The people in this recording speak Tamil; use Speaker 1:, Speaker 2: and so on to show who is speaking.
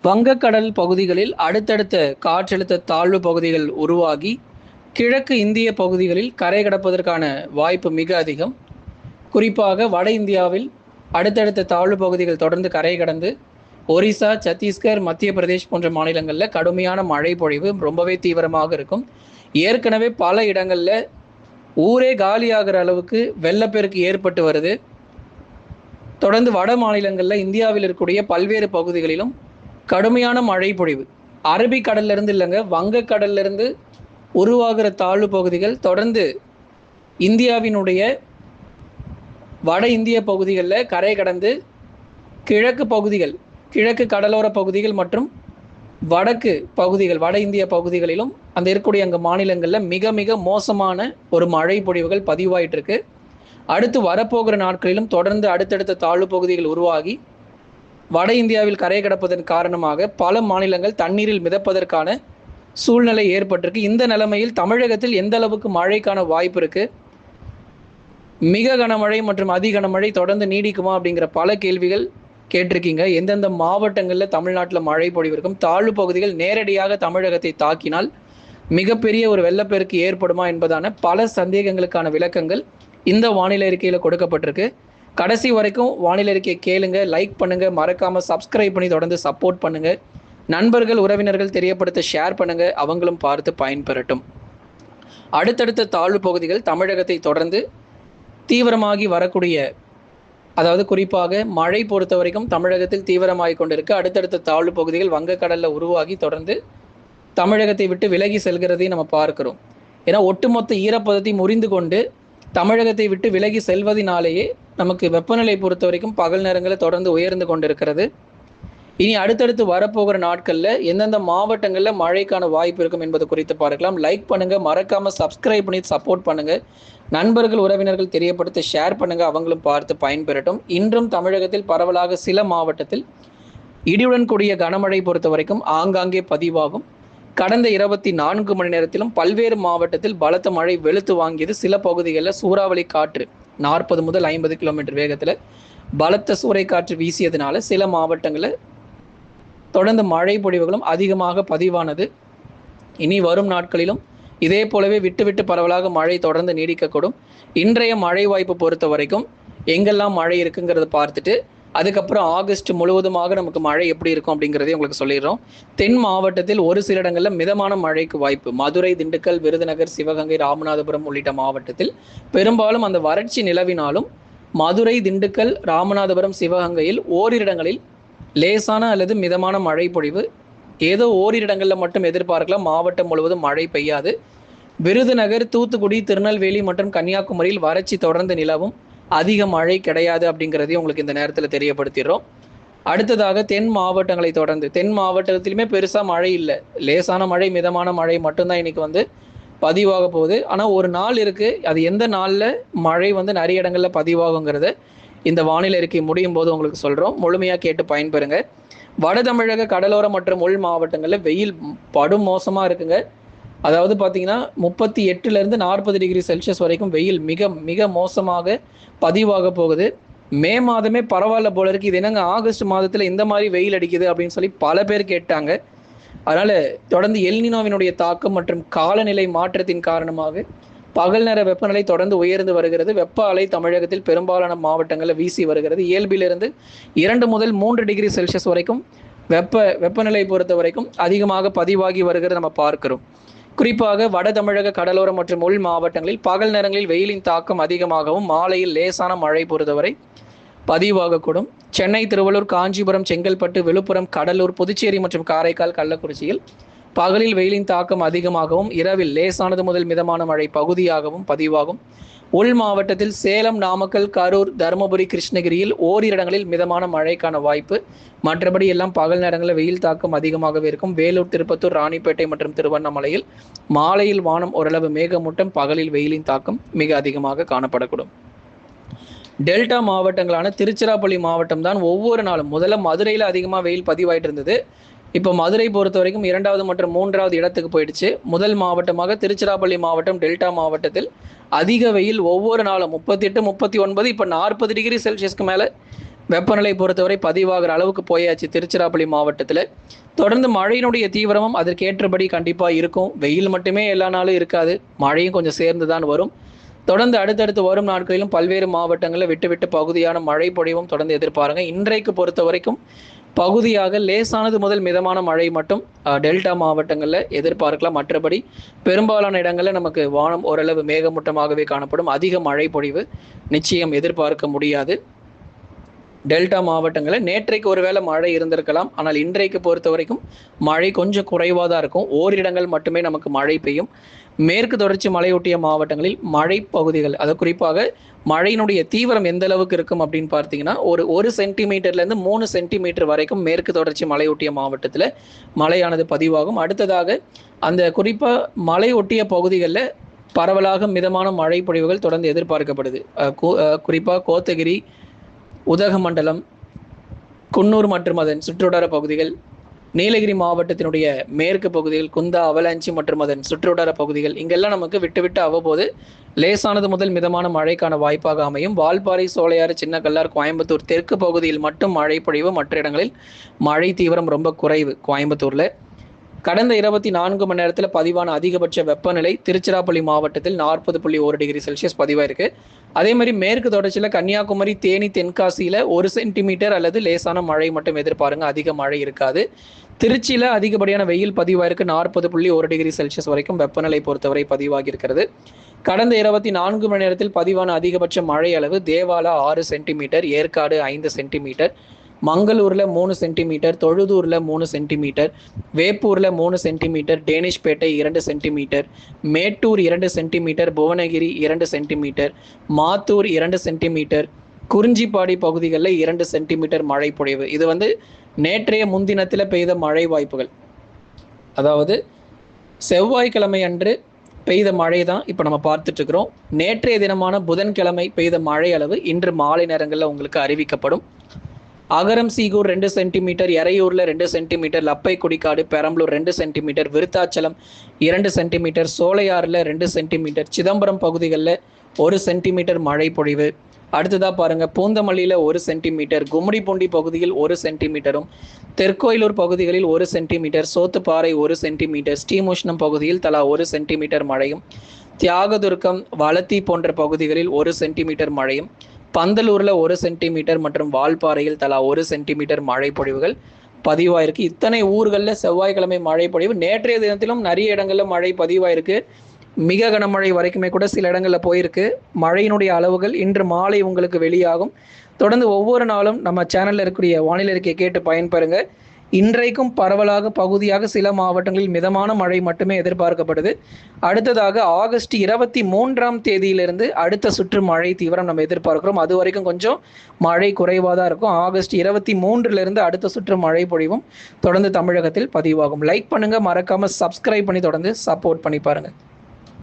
Speaker 1: வங்கக்கடல் பகுதிகளில் அடுத்தடுத்த காற்றழுத்த தாழ்வு பகுதிகள் உருவாகி கிழக்கு இந்திய பகுதிகளில் கரை கடப்பதற்கான வாய்ப்பு மிக அதிகம். குறிப்பாக வட இந்தியாவில் அடுத்தடுத்த தாழ்வு பகுதிகள் தொடர்ந்து கரை கடந்து ஒரிசா, சத்தீஸ்கர், மத்திய பிரதேஷ் போன்ற மாநிலங்களில் கடுமையான மழை பொழிவு ரொம்பவே தீவிரமாக இருக்கும். ஏற்கனவே பல இடங்களில் ஊரே காலியாகிற அளவுக்கு வெள்ளப்பெருக்கு ஏற்பட்டு வருது. தொடர்ந்து வட மாநிலங்களில் இந்தியாவில் இருக்கக்கூடிய பல்வேறு பகுதிகளிலும் கடுமையான மழை பொழிவு. அரபிக்கடல்லிருந்து இல்லைங்க, வங்கக்கடல்லிருந்து உருவாகிற தாழ்வு பகுதிகள் தொடர்ந்து இந்தியாவினுடைய வட இந்திய பகுதிகளில் கரை கடந்து கிழக்கு பகுதிகள், கிழக்கு கடலோர பகுதிகள் மற்றும் வடக்கு பகுதிகள், வட இந்திய பகுதிகளிலும் அந்த இருக்கக்கூடிய அங்கே மாநிலங்களில் மிக மிக மோசமான ஒரு மழை பொழிவுகள் பதிவாயிட்டு இருக்கு. அடுத்து வரப்போகிற நாட்களிலும் தொடர்ந்து அடுத்தடுத்த தாழ்வு பகுதிகள் உருவாகி வட இந்தியாவில் கரை கடப்பதன் காரணமாக பல மாநிலங்கள் தண்ணீரில் மிதப்பதற்கான சூழ்நிலை ஏற்பட்டிருக்கு. இந்த நிலைமையில் தமிழகத்தில் எந்த அளவுக்கு மழைக்கான வாய்ப்பு இருக்கு, மிக கனமழை மற்றும் அதி கனமழை தொடர்ந்து நீடிக்குமா அப்படிங்கிற பல கேள்விகள் கேட்டிருக்கீங்க. எந்தெந்த மாவட்டங்களில் தமிழ்நாட்டில் மழை பொழிவு இருக்கும், தாழ்வு பகுதிகள் நேரடியாக தமிழகத்தை தாக்கினால் மிகப்பெரிய ஒரு வெள்ளப்பெருக்கு ஏற்படுமா என்பதான பல சந்தேகங்களுக்கான விளக்கங்கள் இந்த வானிலை அறிக்கையில் கொடுக்கப்பட்டிருக்கு. கடைசி வரைக்கும் வானிலை அறிக்கையை கேளுங்க, லைக் பண்ணுங்க, மறக்காம சப்ஸ்கிரைப் பண்ணி தொடர்ந்து சப்போர்ட் பண்ணுங்க. நண்பர்கள், உறவினர்கள் தெரியப்படுத்த ஷேர் பண்ணுங்க, அவங்களும் பார்த்து பயன்பெறட்டும். அடுத்தடுத்த தாழ்வு பகுதிகள் தமிழகத்தை தொடர்ந்து தீவிரமாகி வரக்கூடிய, அதாவது குறிப்பாக மழை பொறுத்த வரைக்கும் தமிழகத்தில் தீவிரமாகி கொண்டிருக்கு. அடுத்தடுத்த தாழ்வு பகுதிகள் வங்கக்கடலில் உருவாகி தொடர்ந்து தமிழகத்தை விட்டு விலகி செல்கிறதையும் நம்ம பார்க்கிறோம். ஏன்னா ஒட்டுமொத்த ஈரப்பதத்தை முறிந்து கொண்டு தமிழகத்தை விட்டு விலகி செல்வதனாலேயே நமக்கு வெப்பநிலை பொறுத்த வரைக்கும் பகல் நேரங்களில் தொடர்ந்து உயர்ந்து கொண்டிருக்கிறது. இனி அடுத்தடுத்து வரப்போகிற நாட்களில் எந்தெந்த மாவட்டங்களில் மழைக்கான வாய்ப்பு இருக்கும் என்பது குறித்து பார்க்கலாம். லைக் பண்ணுங்க, மறக்காம சப்ஸ்கிரைப் பண்ணி சப்போர்ட் பண்ணுங்க. நண்பர்கள், உறவினர்கள் தெரியப்படுத்த ஷேர் பண்ணுங்க, அவங்களும் பார்த்து பயன்பெறட்டும். இன்றும் தமிழகத்தில் பரவலாக சில மாவட்டத்தில் இடியுடன் கூடிய கனமழை பொறுத்த வரைக்கும் ஆங்காங்கே பதிவாகும். கடந்த 24 மணி நேரத்திலும் பல்வேறு மாவட்டத்தில் பலத்த மழை வெளுத்து வாங்கியது. சில பகுதிகளில் சூறாவளி காற்று 40 முதல் 50 கிலோமீட்டர் வேகத்தில் பலத்த சூறை காற்று வீசியதுனால சில மாவட்டங்களில் தொடர்ந்து மழை பொழிவுகளும் அதிகமாக பதிவானது. இனி வரும் நாட்களிலும் இதே போலவே விட்டு விட்டு பரவலாக மழை தொடர்ந்து நீடிக்கக்கூடும். இன்றைய மழை வாய்ப்பு பொறுத்த வரைக்கும் எங்கெல்லாம் மழை இருக்குங்கிறத பார்த்துட்டு அதுக்கப்புறம் ஆகஸ்ட் முழுவதுமாக நமக்கு மழை எப்படி இருக்கும் அப்படிங்கிறதையும் உங்களுக்கு சொல்லிடுறோம். தென் மாவட்டத்தில் ஒரு சில இடங்களில் மிதமான மழைக்கு வாய்ப்பு. மதுரை, திண்டுக்கல், விருதுநகர், சிவகங்கை, ராமநாதபுரம் உள்ளிட்ட மாவட்டத்தில் பெரும்பாலும் அந்த வறட்சி நிலவினாலும் மதுரை, திண்டுக்கல், ராமநாதபுரம், சிவகங்கையில் ஓரிரு இடங்களில் லேசான அல்லது மிதமான மழை பொழிவு ஏதோ ஓரிரு இடங்களில் மட்டும் எதிர்பார்க்கலாம். மாவட்டம் முழுவதும் மழை பெய்யாது. விருதுநகர், தூத்துக்குடி, திருநெல்வேலி மற்றும் கன்னியாகுமரியில் வறட்சி தொடர்ந்து நிலவும், அதிக மழை கிடையாது அப்படிங்கிறதையும் உங்களுக்கு இந்த நேரத்தில் தெரியப்படுத்திடுறோம். அடுத்ததாக தென் மாவட்டங்களை தொடர்ந்து தென் மாவட்டத்திலுமே பெருசாக மழை இல்லை, லேசான மழை, மிதமான மழை மட்டும்தான் இன்னைக்கு பதிவாக போகுது. ஆனால் ஒரு நாள் இருக்குது, அது எந்த நாளில் மழை நிறைய இடங்களில் பதிவாகுங்கிறத இந்த வானிலை அறிக்கை முடியும் போது உங்களுக்கு சொல்கிறோம். முழுமையாக கேட்டு பயன்பெறுங்க. வட தமிழக கடலோர மற்றும் உள் மாவட்டங்களில் வெயில் படும் மோசமாக இருக்குங்க. அதாவது பார்த்தீங்கன்னா 38லேருந்து 40 டிகிரி செல்சியஸ் வரைக்கும் வெயில் மிக மிக மோசமாக பதிவாக போகுது. மே மாதமே பரவாயில்ல போல இருக்கு, இது என்னங்க ஆகஸ்ட் மாதத்தில் இந்த மாதிரி வெயில் அடிக்குது அப்படின்னு சொல்லி பல பேர் கேட்டாங்க. அதனால் தொடர்ந்து எல்னினோவினுடைய தாக்கம் மற்றும் காலநிலை மாற்றத்தின் காரணமாக பகல் நேர வெப்பநிலை தொடர்ந்து உயர்ந்து வருகிறது. வெப்ப அலை தமிழகத்தில் பெரும்பாலான மாவட்டங்களில் வீசி வருகிறது. இயல்பிலிருந்து 2 முதல் 3 டிகிரி செல்சியஸ் வரைக்கும் வெப்பநிலை பொறுத்த வரைக்கும் அதிகமாக பதிவாகி வருகிறது நம்ம பார்க்கிறோம். குறிப்பாக வட தமிழக கடலோர மற்றும் உள் மாவட்டங்களில் பகல் நேரங்களில் வெயிலின் தாக்கம் அதிகமாகவும் மாலையில் லேசான மழை பொறுத்தவரை பதிவாகக்கூடும். சென்னை, திருவள்ளூர், காஞ்சிபுரம், செங்கல்பட்டு, விழுப்புரம், கடலூர், புதுச்சேரி மற்றும் காரைக்கால், கள்ளக்குறிச்சியில் பகலில் வெயிலின் தாக்கம் அதிகமாகவும் இரவில் லேசானது முதல் மிதமான மழை பகுதியாகவும் பதிவாகும். உள் மாவட்டத்தில் சேலம், நாமக்கல், கரூர், தருமபுரி, கிருஷ்ணகிரியில் ஓரிரு இடங்களில் மிதமான மழைக்கான வாய்ப்பு. மற்றபடி எல்லாம் பகல் நேரங்களில் வெயில் தாக்கம் அதிகமாகவே இருக்கும். வேலூர், திருப்பத்தூர், ராணிப்பேட்டை மற்றும் திருவண்ணாமலையில் மாலையில் வானம் ஓரளவு மேகமூட்டம், பகலில் வெயிலின் தாக்கம் மிக அதிகமாக காணப்படக்கூடும். டெல்டா மாவட்டங்களான திருச்சிராப்பள்ளி மாவட்டம் தான் ஒவ்வொரு நாளும், முதல்ல மதுரையில் அதிகமாக வெயில் பதிவாயிட்டு இருந்தது. இப்போ மதுரை பொறுத்த வரைக்கும் 2வது மற்றும் 3வது இடத்துக்கு போயிடுச்சு. முதல் மாவட்டமாக திருச்சிராப்பள்ளி மாவட்டம் டெல்டா மாவட்டத்தில் அதிக வெயில் ஒவ்வொரு நாளும் 38, 39, இப்போ 40 டிகிரி செல்சியஸ்க்கு மேலே வெப்பநிலை பொறுத்தவரை பதிவாகிற அளவுக்கு போயாச்சு திருச்சிராப்பள்ளி மாவட்டத்தில். தொடர்ந்து மழையினுடைய தீவிரமும் அதற்கேற்றபடி கண்டிப்பாக இருக்கும். வெயில் மட்டுமே எல்லா நாளும் இருக்காது, மழையும் கொஞ்சம் சேர்ந்து தான் வரும். தொடர்ந்து அடுத்தடுத்து வரும் நாட்களிலும் பல்வேறு மாவட்டங்களில் விட்டு விட்டு பகுதியான மழை பொழிவும் தொடர்ந்து எதிர்பாருங்க. இன்றைக்கு பொறுத்த வரைக்கும் பகுதியாக லேசானது முதல் மிதமான மழை மட்டும் டெல்டா மாவட்டங்களில் எதிர்பார்க்கலாம். மற்றபடி பெரும்பாலான இடங்களில் நமக்கு வானம் ஓரளவு மேகமூட்டமாகவே காணப்படும். அதிக மழை பொழிவு நிச்சயம் எதிர்பார்க்க முடியாது. டெல்டா மாவட்டங்களில் நேற்றைக்கு ஒருவேளை மழை இருந்திருக்கலாம், ஆனால் இன்றைக்கு பொறுத்த வரைக்கும் மழை கொஞ்சம் குறைவாக தான் இருக்கும். ஓரிடங்கள் மட்டுமே நமக்கு மழை பெய்யும். மேற்கு தொடர்ச்சி மலையொட்டிய மாவட்டங்களில் மழை பகுதிகள், அது குறிப்பாக மழையினுடைய தீவிரம் எந்த அளவுக்கு இருக்கும் அப்படின்னு பார்த்தீங்கன்னா, ஒரு சென்டிமீட்டர்லேருந்து 3 சென்டிமீட்டர் வரைக்கும் மேற்கு தொடர்ச்சி மலையொட்டிய மாவட்டத்தில் மழையானது பதிவாகும். அடுத்ததாக அந்த குறிப்பாக மலையொட்டிய பகுதிகளில் பரவலாக மிதமான மழை பொழிவுகள் தொடர்ந்து எதிர்பார்க்கப்படுது. குறிப்பாக கோத்தகிரி, உதகமண்டலம், குன்னூர் மற்றும் அதன் சுற்றுவட்டார பகுதிகள், நீலகிரி மாவட்டத்தினுடைய மேற்கு பகுதிகள், குந்தா, அவலாஞ்சி மற்றும் அதன் சுற்றுவட்டார பகுதிகள், இங்கெல்லாம் நமக்கு விட்டு விட்டு அவ்வப்போது லேசானது முதல் மிதமான மழைக்கான வாய்ப்பாக அமையும். வால்பாறை, சோலையாறு, சின்னக்கல்லார், கோயம்புத்தூர் தெற்கு பகுதியில் மட்டும் மழை பொழிவு, மற்ற இடங்களில் மழை தீவிரம் ரொம்ப குறைவு. கோயம்புத்தூரில் கடந்த 24 மணி நேரத்தில் பதிவான அதிகபட்ச வெப்பநிலை திருச்சிராப்பள்ளி மாவட்டத்தில் 40.1 டிகிரி செல்சியஸ் பதிவாயிருக்கு. அதே மாதிரி மேற்கு தொடர்ச்சியில் கன்னியாகுமரி, தேனி, தென்காசியில் 1 சென்டிமீட்டர் அல்லது லேசான மழை மட்டும் எதிர்பாருங்க, அதிக மழை இருக்காது. திருச்சியில் அதிகப்படியான வெயில் பதிவாயிருக்கு. 40.1 டிகிரி செல்சியஸ் வரைக்கும் வெப்பநிலை பொறுத்தவரை பதிவாகி இருக்கிறது. கடந்த 24 மணி நேரத்தில் பதிவான அதிகபட்ச மழை அளவு தேவாலா 6 சென்டிமீட்டர், ஏற்காடு 5 சென்டிமீட்டர், மங்களூரில் 3 சென்டிமீட்டர், தொழுதூரில் 3 சென்டிமீட்டர், வேப்பூரில் 3 centimetre, Danishpet 2 centimetre, Mettur 2 centimetre, Bhuvanagiri 2 centimetre, Mathur 2 centimetre, Kurinjipadi பகுதிகளில் 2 சென்டிமீட்டர் மழை பொழிவு. இது நேற்றைய முன்தினத்தில் பெய்த மழை வாய்ப்புகள். அதாவது செவ்வாய்க்கிழமை அன்று பெய்த மழை தான் இப்போ நம்ம பார்த்துட்டு இருக்கிறோம். நேற்றைய தினமான புதன்கிழமை பெய்த மழை அளவு இன்று மாலை நேரங்களில் உங்களுக்கு அறிவிக்கப்படும். அகரம் சீகூர் 2 சென்டிமீட்டர், எறையூரில் 2 centimetre, Labbai Kudikadu, Perambalur 2 centimetre, Virudhachalam 2 centimetre, சோலையாறில் 2 சென்டிமீட்டர், சிதம்பரம் பகுதிகளில் 1 சென்டிமீட்டர் மழை பொழிவு. அடுத்ததாக பாருங்கள், பூந்தமல்லியில் 1 சென்டிமீட்டர், கும்மிடிப்பூண்டி பகுதியில் 1 சென்டிமீட்டரும், தெற்கோயிலூர் பகுதிகளில் 1 சென்டிமீட்டர், சோத்துப்பாறை 1 சென்டிமீட்டர், ஸ்ரீமுஷ்ணம் பகுதியில் தலா 1 சென்டிமீட்டர் மழையும், தியாகதுர்க்கம், வளத்தி போன்ற பகுதிகளில் 1 சென்டிமீட்டர் மழையும், பந்தலூரில் 1 சென்டிமீட்டர் மற்றும் வால்பாறையில் தலா 1 சென்டிமீட்டர் மழை பொழிவுகள் பதிவாயிருக்கு. இத்தனை ஊர்களில் செவ்வாய்க்கிழமை மழை பொழிவு. நேற்றைய தினத்திலும் நிறைய இடங்களில் மழை பதிவாயிருக்கு. மிக கனமழை வரைக்குமே கூட சில இடங்களில் போயிருக்கு. மழையினுடைய அளவுகள் இன்று மாலை உங்களுக்கு வெளியாகும். தொடர்ந்து ஒவ்வொரு நாளும் நம்ம சேனலில் இருக்கக்கூடிய வானிலை அறிக்கையை கேட்டு பயன்பெறுங்க. இன்றைக்கும் பரவலாக பகுதியாக சில மாவட்டங்களில் மிதமான மழை மட்டுமே எதிர்பார்க்கப்படுது. அடுத்ததாக ஆகஸ்ட் 23ஆம் தேதியிலிருந்து அடுத்த சுற்று மழை தீவிரம் நம்ம எதிர்பார்க்கிறோம். அது வரைக்கும் கொஞ்சம் மழை குறைவாக தான் இருக்கும். ஆகஸ்ட் 23 அடுத்த சுற்று மழை பொழிவும் தொடர்ந்து தமிழகத்தில் பதிவாகும். லைக் பண்ணுங்கள், மறக்காமல் சப்ஸ்கிரைப் பண்ணி தொடர்ந்து சப்போர்ட் பண்ணி பாருங்கள்.